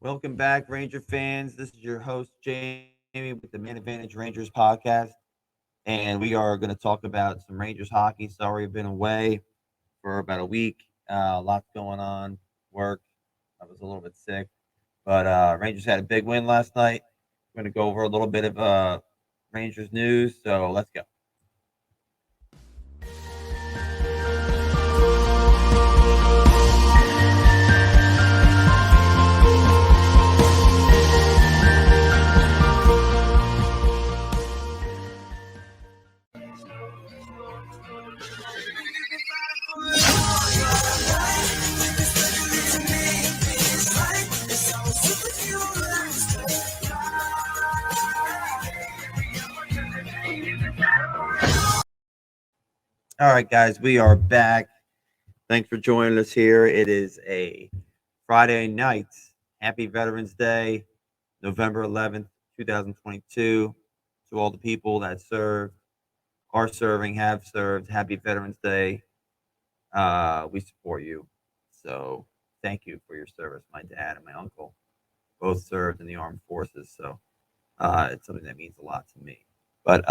Welcome back, Ranger fans. This is your host, Jamie, with the Man Advantage Rangers podcast. And we are going to talk about some Rangers hockey. Sorry, I've been away for about a week. Lots going on, work. I was a little bit sick. But Rangers had a big win last night. We're going to go over a little bit of Rangers news. So let's go. All right, guys, we are back. Thanks for joining us here. It is a Friday night. Happy Veterans Day, November 11th, 2022. To all the people that served, are serving, have served, happy Veterans Day. We support you. So thank you for your service. My dad and my uncle both served in the armed forces. So it's something that means a lot to me. But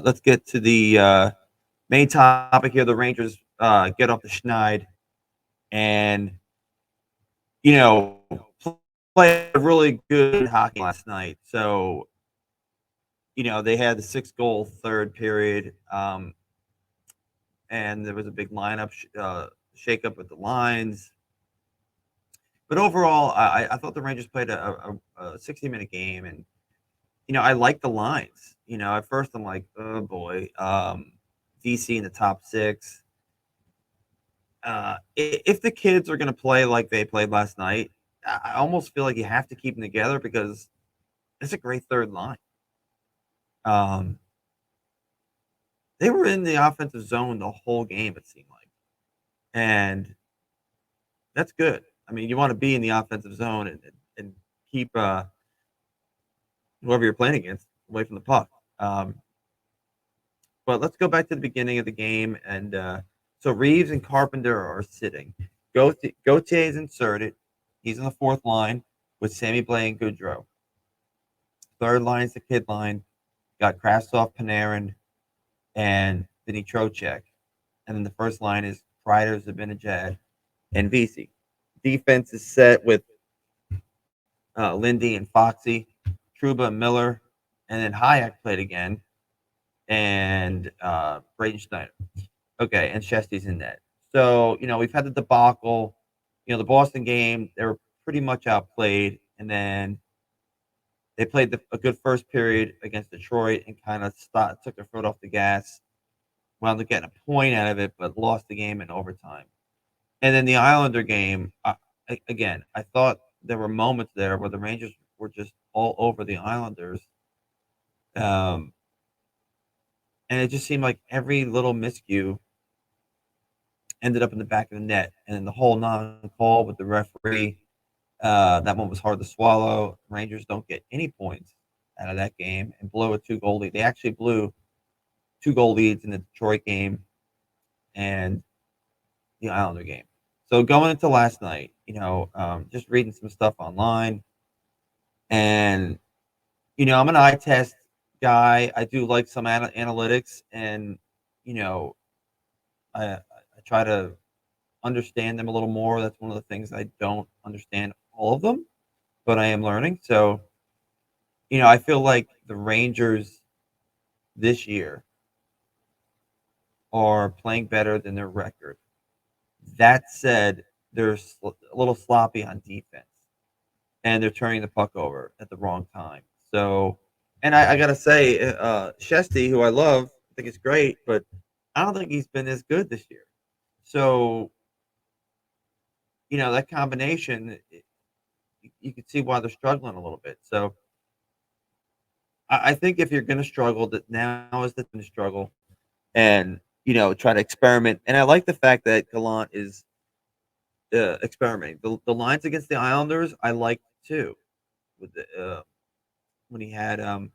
let's get to the main topic here. The Rangers get off the schneid and play a really good hockey last night. So they had the 6-goal third period, and there was a big lineup shake-up with the lines. But overall, I thought the Rangers played a 60-minute game, and I like the lines. At first I'm like, oh boy, DC in the top six. If the kids are going to play like they played last night, I almost feel like you have to keep them together because it's a great third line. Um, they were in the offensive zone the whole game, it seemed like, and that's good. I mean, you want to be in the offensive zone and keep whoever you're playing against away from the puck. But let's go back to the beginning of the game, and so Reeves and Carpenter are sitting. Gauthier is inserted. He's on the fourth line with Sammy Blais and Goudreau. Third line is the kid line. Got Krasov, Panarin, and Vinny Trocheck. And then the first line is Kreider, Zibanejad, and Vesey. Defense is set with Lindy and Foxy, Trouba and Miller, and then Hayek played again, and Braden Schneider. Okay, and Shesty's in net. So, we've had the debacle. The Boston game, they were pretty much outplayed, and then they played a good first period against Detroit and kind of took their foot off the gas, wound up getting a point out of it, but lost the game in overtime. And then the Islander game, again, I thought there were moments there where the Rangers were just all over the Islanders. And it just seemed like every little miscue ended up in the back of the net. And then the whole non-call with the referee, that one was hard to swallow. Rangers don't get any points out of that game and blow a 2-goal lead. They actually blew 2-goal leads in the Detroit game and the Islander game. So going into last night, just reading some stuff online, and I'm an eye test guy. I do like some analytics, and I try to understand them a little more. That's one of the things I don't understand all of them, but I am learning. So, I feel like the Rangers this year are playing better than their record. That said, they're a little sloppy on defense, and they're turning the puck over at the wrong time. So, and I gotta say, Shesty, who I love, I think is great, but I don't think he's been as good this year. So, that combination, you can see why they're struggling a little bit. So, I think if you're going to struggle, that now is the time to struggle, and try to experiment. And I like the fact that Gallant is experimenting. The lines against the Islanders, I liked too, with the when he had um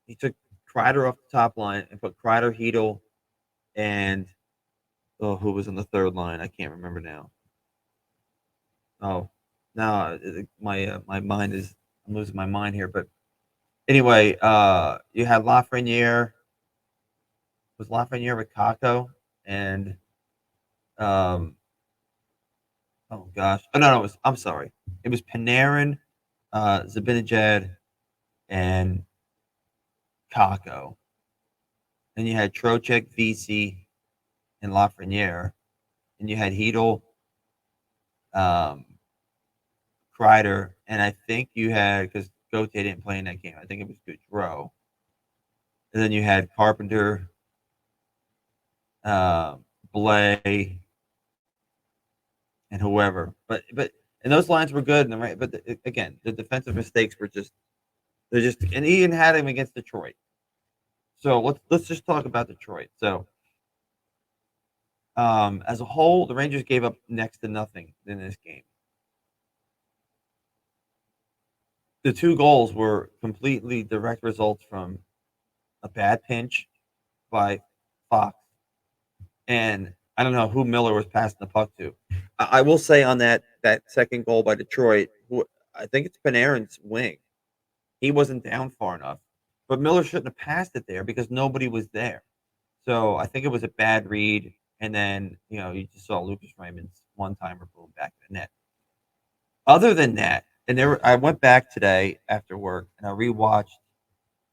he took Kreider off the top line and put Kreider, Hedel, and who was on the third line? I can't remember now. Oh. Now my mind is I'm losing my mind here, but anyway, you had Lafreniere. Was Lafreniere with Kako and um oh gosh. Oh no, I'm sorry. It was Panarin, Zibanejad, and Kako. Then you had Trocheck, VC, and Lafreniere. And you had Hedel, um, Kreider, and I think you had because Gauthier didn't play in that game. I think it was Goudreau. And then you had Carpenter, Blay, and whoever. But and those lines were good. And right, but again, the defensive mistakes were just they're just and he even had him against Detroit. So let's just talk about Detroit. So as a whole, the Rangers gave up next to nothing in this game. The two goals were completely direct results from a bad pinch by Fox, and I don't know who Miller was passing the puck to. I will say on that second goal by Detroit, I think it's Panarin's wing. He wasn't down far enough, but Miller shouldn't have passed it there because nobody was there. So I think it was a bad read, and then you just saw Lucas Raymond's one timer boom back in the net. Other than that, and I went back today after work and I rewatched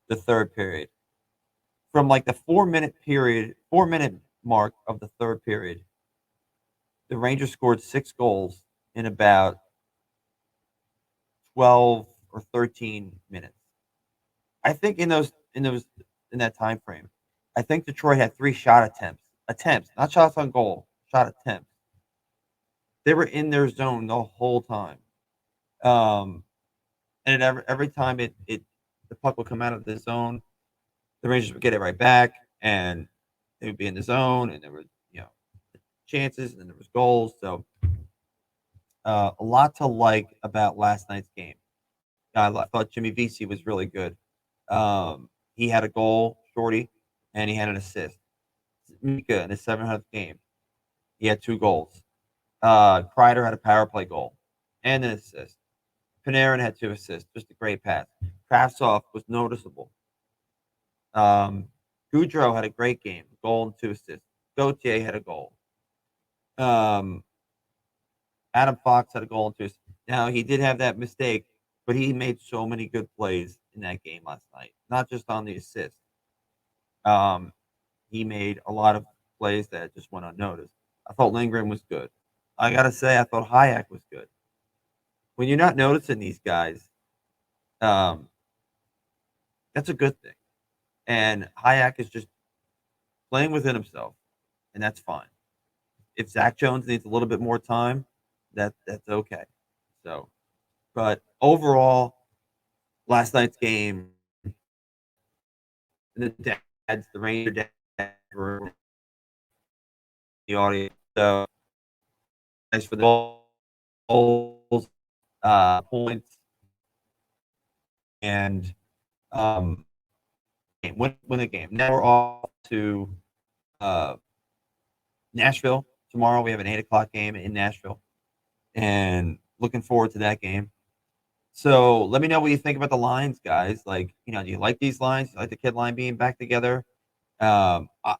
the third period from like the 4 minute period, 4 minute mark of the third period. The Rangers scored 6 goals in about 12 or 13 minutes. I think in that time frame, I think Detroit had 3 shot attempts, not shots on goal, shot attempts. They were in their zone the whole time, um, and every time it the puck would come out of the zone, the Rangers would get it right back, and they would be in the zone, and there were chances, and then there was goals. So a lot to like about last night's game. I thought Jimmy Vesey was really good. He had a goal, Shorty, and he had an assist. Mika in his 700th game, he had 2 goals. Kreider had a power play goal and an assist. Panarin had 2 assists, just a great pass. Kravtsov was noticeable. Goudreau had a great game, goal and 2 assists. Gauthier had a goal. Um, Adam Fox had a goal and 2 assists. Now he did have that mistake, but he made so many good plays in that game last night. Not just on the assist. Um, he made a lot of plays that just went unnoticed. I thought Lindgren was good. I gotta say, I thought Hayek was good. When you're not noticing these guys, um, that's a good thing. And Hayek is just playing within himself, and that's fine. If Zach Jones needs a little bit more time, that's okay. So, but overall, last night's game, the Ranger dads were the audience. So, thanks for the goals, points, and um, win the game. Now we're off to uh, Nashville tomorrow. We have an 8 o'clock game in Nashville, and looking forward to that game. So let me know what you think about the lines, guys. Like, do you like these lines? Do you like the kid line being back together? Um, I,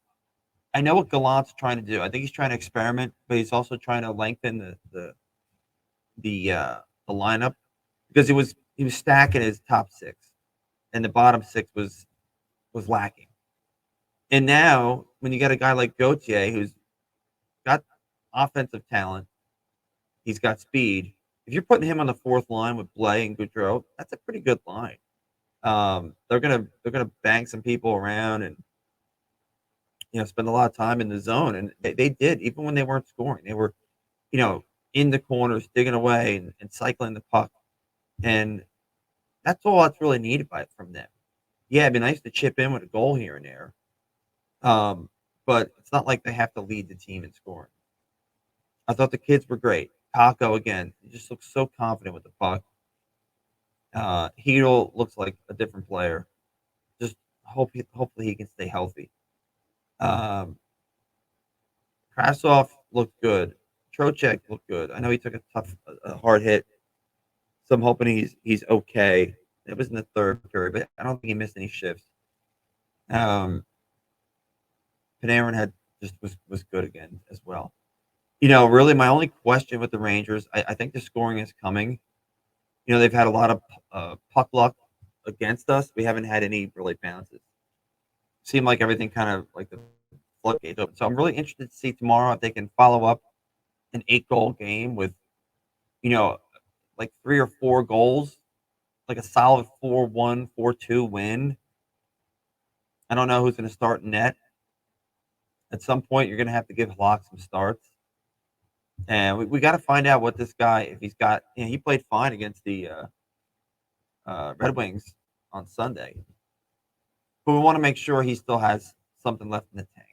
I know what Gallant's trying to do. I think he's trying to experiment, but he's also trying to lengthen the lineup because he was stacking his top six, and the bottom six was lacking. And now, when you got a guy like Gauthier who's got offensive talent, he's got speed. If you're putting him on the fourth line with Blay and Goudreau, that's a pretty good line. They're gonna bang some people around and spend a lot of time in the zone, and they did even when they weren't scoring. They were you know in the corners digging away and cycling the puck, and that's all that's really needed from them. Yeah, it'd be nice to chip in with a goal here and there, um, but it's not like they have to lead the team in scoring. I thought the kids were great. Taco again, he just looks so confident with the puck. Hedel looks like a different player. Just hopefully he can stay healthy. Um, Krasov looked good. Trocheck looked good. I know he took a hard hit So I'm hoping he's okay. It was in the third period, but I don't think he missed any shifts. Panarin had just was good again as well. Really my only question with the Rangers, I think the scoring is coming. They've had a lot of puck luck against us. We haven't had any really bounces. Seemed like everything kind of like the floodgates open. So I'm really interested to see tomorrow if they can follow up an 8-goal game with, you know, like 3 or 4 goals, like a solid 4-1, 4-2 win. I don't know who's going to start in net. At some point, you're going to have to give Halak some starts. And we got to find out what this guy, if he's got, he played fine against the Red Wings on Sunday. But we want to make sure he still has something left in the tank.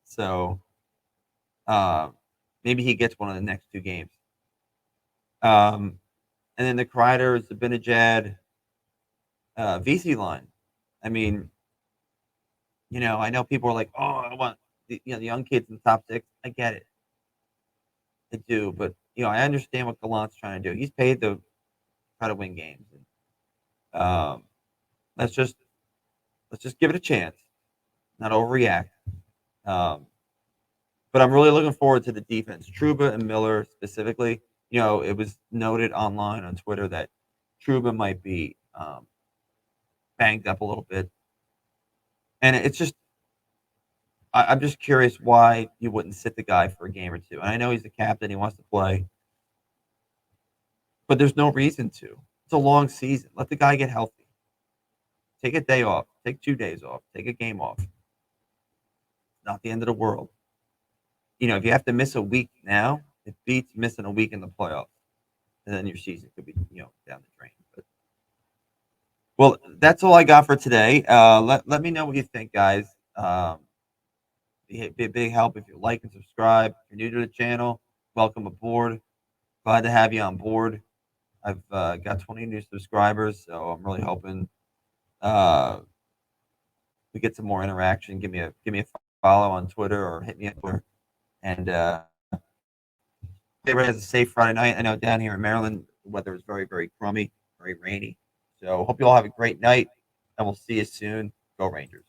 So maybe he gets one of the next 2 games. And then the Kreiders, the Benajad, VC line. I mean, I know people are like, oh, I want the young kids in the top 6. I get it. I do. But, I understand what Gallant's trying to do. He's paid to try to win games. And, let's just give it a chance, not overreact. But I'm really looking forward to the defense. Trouba and Miller specifically. It was noted online on Twitter that Trouba might be banged up a little bit, and it's just I'm just curious why you wouldn't sit the guy for a game or 2. And I know he's the captain; he wants to play, but there's no reason to. It's a long season. Let the guy get healthy. Take a day off. Take 2 days off. Take a game off. Not the end of the world. If you have to miss a week now, it beats missing a week in the playoffs, and then your season could be, down the drain. But, well, that's all I got for today. Let me know what you think, guys. Be a big help if you like and subscribe. If you're new to the channel, welcome aboard. Glad to have you on board. I've got 20 new subscribers, so I'm really hoping we get some more interaction. Give me a follow on Twitter or hit me up Twitter. And everybody has a safe Friday night. I know down here in Maryland, the weather is very, very crummy, very rainy. So hope you all have a great night, and we'll see you soon. Go Rangers.